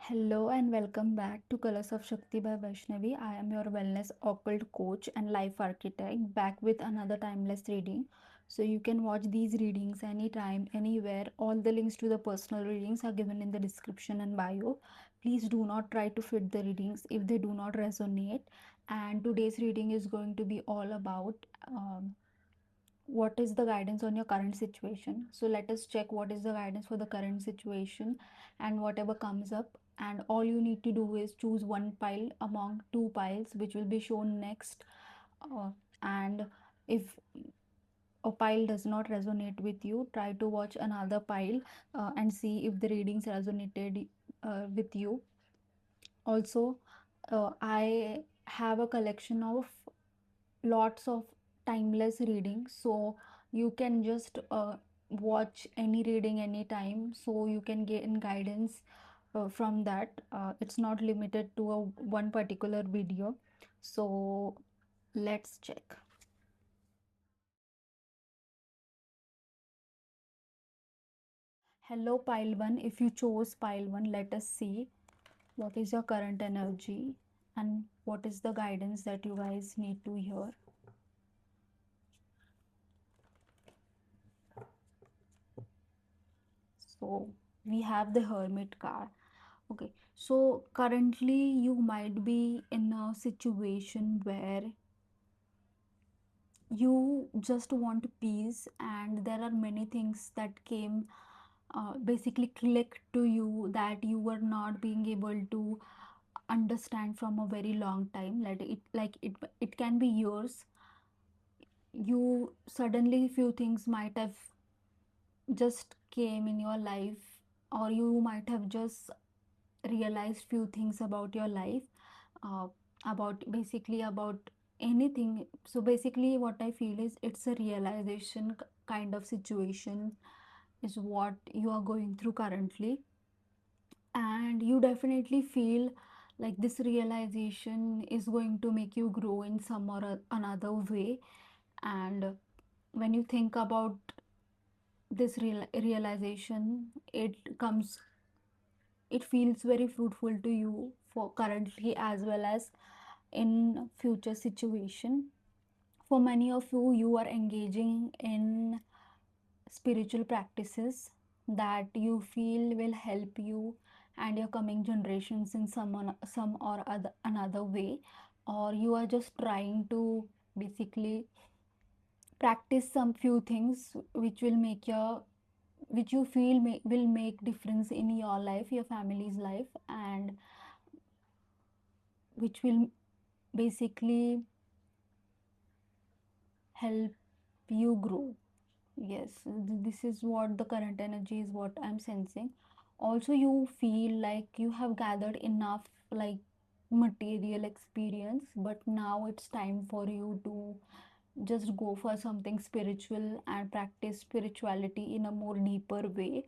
Hello and welcome back to Colors of Shakti by Vaishnavi. I am your wellness occult coach and life architect back with another timeless reading. So you can watch these readings anytime, anywhere. All the links to the personal readings are given in the description and bio. Please do not try to fit the readings if they do not resonate. And today's reading is going to be all about what is the guidance on your current situation. So let us check what is the guidance for the current situation and whatever comes up, and all you need to do is choose one pile among two piles which will be shown next. And if a pile does not resonate with you, try to watch another pile and see if the readings resonated with you. Also, I have a collection of lots of timeless reading, so you can just watch any reading anytime, so you can gain guidance from that. It's not limited to one particular video. So let's check. Hello pile 1, if you chose pile 1, let us see what is your current energy and what is the guidance that you guys need to hear. So we have the Hermit card. Okay, so currently you might be in a situation where you just want peace, and there are many things that came basically click to you that you were not being able to understand from a very long time. Like it can be years. You suddenly few things might have just came in your life, or you might have just realized few things about your life, uh, about basically about anything. So basically what I feel is it's a realization kind of situation is what you are going through currently, and you definitely feel like this realization is going to make you grow in some or another way. And when you think about this realization, it feels very fruitful to you for currently as well as in future situation. For many of you, you are engaging in spiritual practices that you feel will help you and your coming generations in some or other another way, or you are just trying to basically practice some few things which will make your which you feel will make difference in your life, your family's life, and which will basically help you grow. Yes, this is what the current energy is, what I'm sensing. Also, you feel like you have gathered enough like material experience, but now it's time for you to just go for something spiritual and practice spirituality in a more deeper way.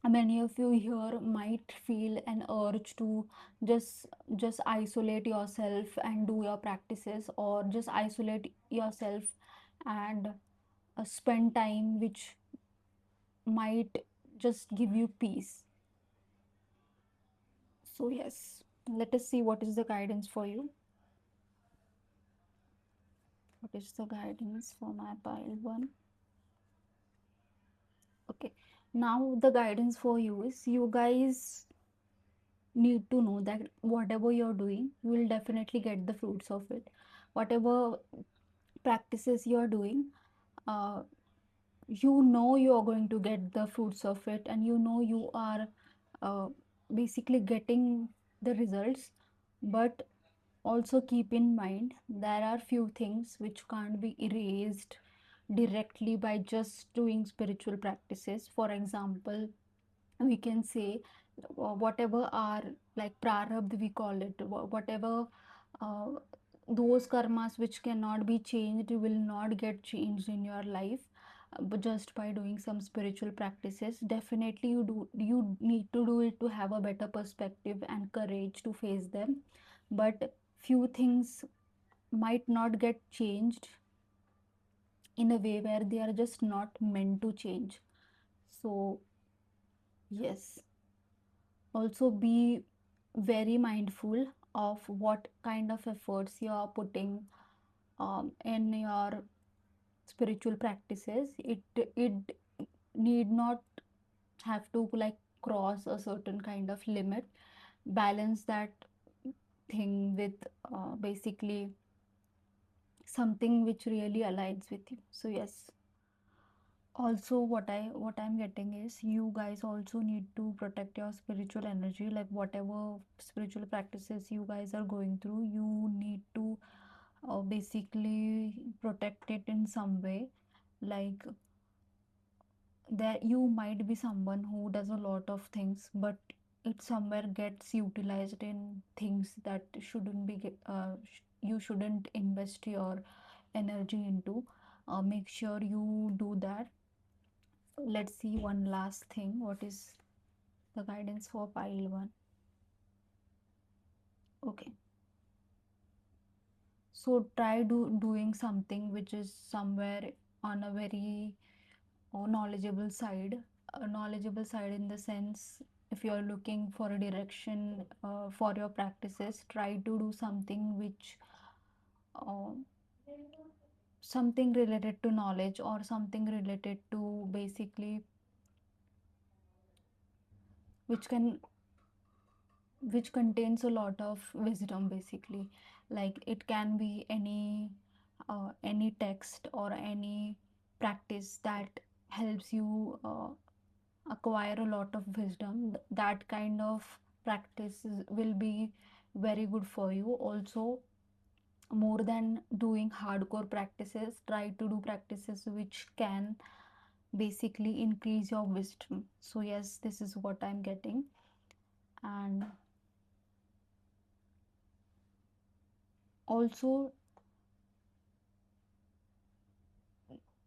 Many of you here might feel an urge to just just isolate yourself and do your practices, or just isolate yourself and spend time which might just give you peace. So yes, let us see what is the guidance for you. What is the guidance for my pile 1? Okay, now the guidance for you is you guys need to know that whatever you're doing, you will definitely get the fruits of it. Whatever practices you're doing, uh, you know you are going to get the fruits of it, and you know you are uh, basically getting the results. But also keep in mind there are few things which can't be erased directly by just doing spiritual practices. For example, we can say whatever are like prarabdha, we call it, whatever uh, those karmas which cannot be changed will not get changed in your life, but just by doing some spiritual practices. Definitely you need to do it to have a better perspective and courage to face them. But few things might not get changed in a way where they are just not meant to change. So yes, Also be very mindful of what kind of efforts you are putting in your spiritual practices. It need not have to like cross a certain kind of limit. Balance that thing with basically something which really aligns with you. So yes, also what I'm getting is you guys also need to protect your spiritual energy, like whatever spiritual practices you guys are going through, you need to basically protect it in some way. Like there you might be someone who does a lot of things, but it somewhere gets utilized in things that shouldn't be you shouldn't invest your energy into. Make sure you do that. Let's see one last thing. What is the guidance for pile one? Okay, so try doing something which is somewhere on a very knowledgeable side. A knowledgeable side in the sense, if you are looking for a direction for your practices, try to do something which uh, something related to knowledge, or something related to basically which can which contains a lot of wisdom basically. Like it can be any text or any practice that helps you acquire a lot of wisdom. That kind of will be very good for you. Also, more than doing hardcore practices, try to do practices which can basically increase your wisdom. So yes, this is what I'm getting. And also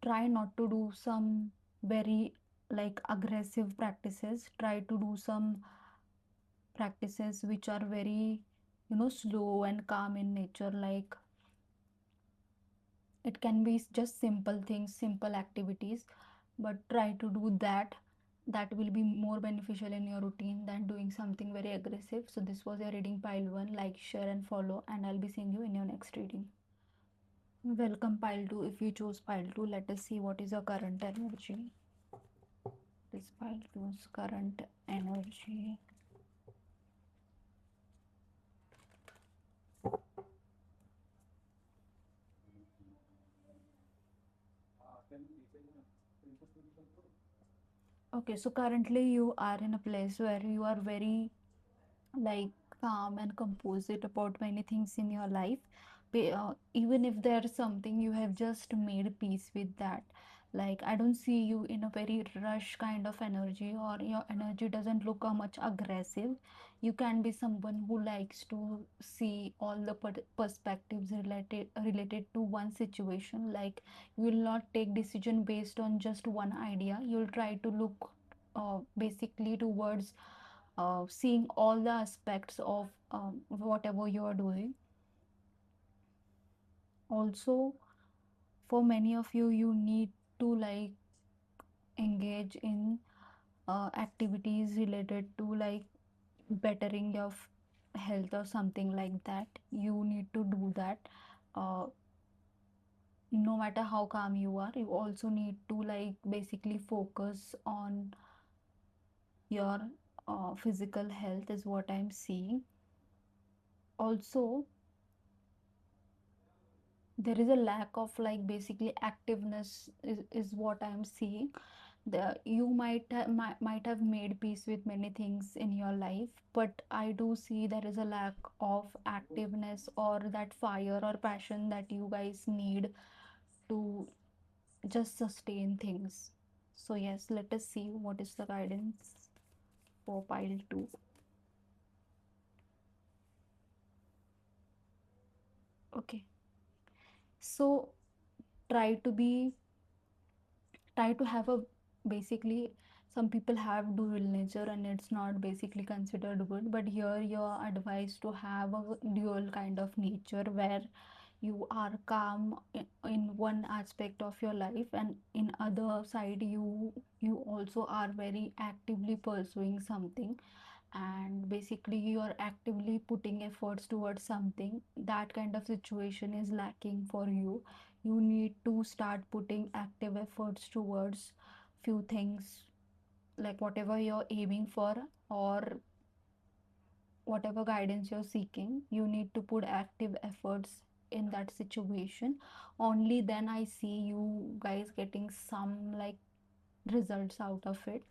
try not to do some very like aggressive practices. Try to do some practices which are very, slow and calm in nature. Like it can be just simple things, simple activities, but try to do that. That will be more beneficial in your routine than doing something very aggressive. So this was your reading pile 1. Like, share and follow, and I'll be seeing you in your next reading. Welcome pile 2. If you chose pile 2, let us see what is your current energy. This pile 2's current energy. Okay, so currently you are in a place where you are very like calm and composite about many things in your life. Even if there's something, you have just made peace with that. Like I don't see you in a very rush kind of energy, or your energy doesn't look much aggressive. You can be someone who likes to see all the perspectives related to one situation. Like you will not take decision based on just one idea. You'll try to look basically towards seeing all the aspects of whatever you are doing. Also, for many of you, you need to like engage in activities related to like bettering your health or something like that. You need to do that. uh, no matter how calm you are, you also need to like basically focus on your physical health is what I'm seeing. Also, there is a lack of like basically activeness is what I'm seeing. You might have made peace with many things in your life, but I do see there is a lack of activeness or that fire or passion that you guys need to just sustain things. So yes, let us see what is the guidance for pile 2. Okay, so try to be try to have a basically, some people have dual nature and it's not basically considered good, but here you're advised to have a dual kind of nature where you are calm in one aspect of your life, and in other side you also are very actively pursuing something. and basically you are actively putting efforts towards something, that kind of situation is lacking for you. You need to start putting active efforts towards few things, like whatever you're aiming for, or whatever guidance you're seeking, you need to put active efforts in that situation. Only then I see you guys getting some like results out of it.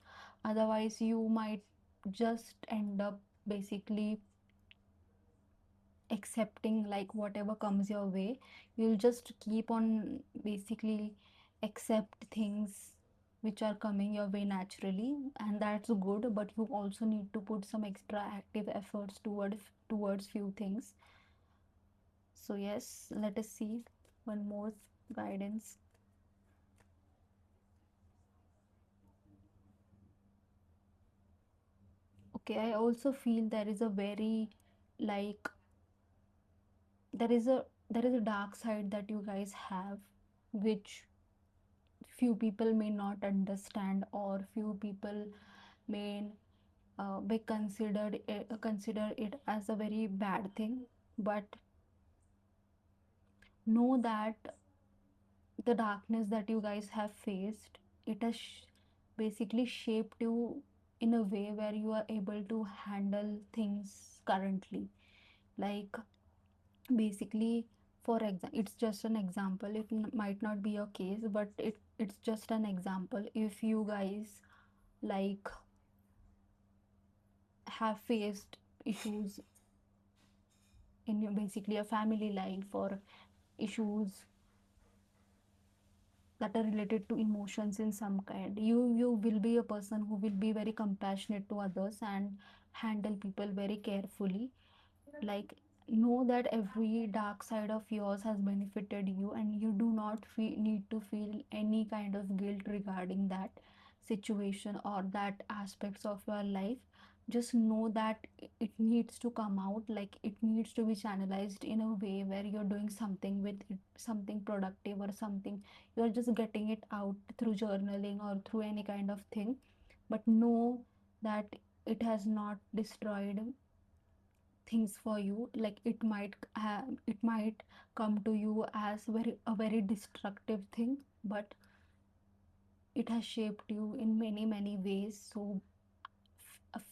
Otherwise you might just end up basically accepting like whatever comes your way. You'll just keep on basically accept things which are coming your way naturally, and that's good, but you also need to put some extra active efforts towards few things. So yes, let us see one more guidance. Okay, I also feel there is a very like there is a there is a dark side that you guys have, which few people may not understand, or few people may be consider it as a very bad thing. But know that the darkness that you guys have faced, it has basically shaped you in a way where you are able to handle things currently. Like basically, for example, it's just an example, it might not be your case, but it's just an example. If you guys like have faced issues in your basically a family life, or issues that are related to emotions in some kind, you will be a person who will be very compassionate to others and handle people very carefully. Like know that every dark side of yours has benefited you, and you do not need to feel any kind of guilt regarding that situation or that aspects of your life. Just know that it needs to come out, like it needs to be channelized in a way where you're doing something with it, something productive or something. You're just getting it out through journaling or through any kind of thing. But know that it has not destroyed things for you. Like it might come to you as very destructive thing, but it has shaped you in many ways. So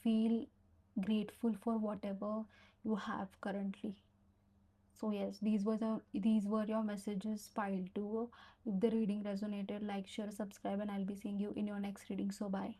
feel grateful for whatever you have currently. So yes, these were your messages piled to. If the reading resonated, like, share, subscribe, and I'll be seeing you in your next reading. So bye.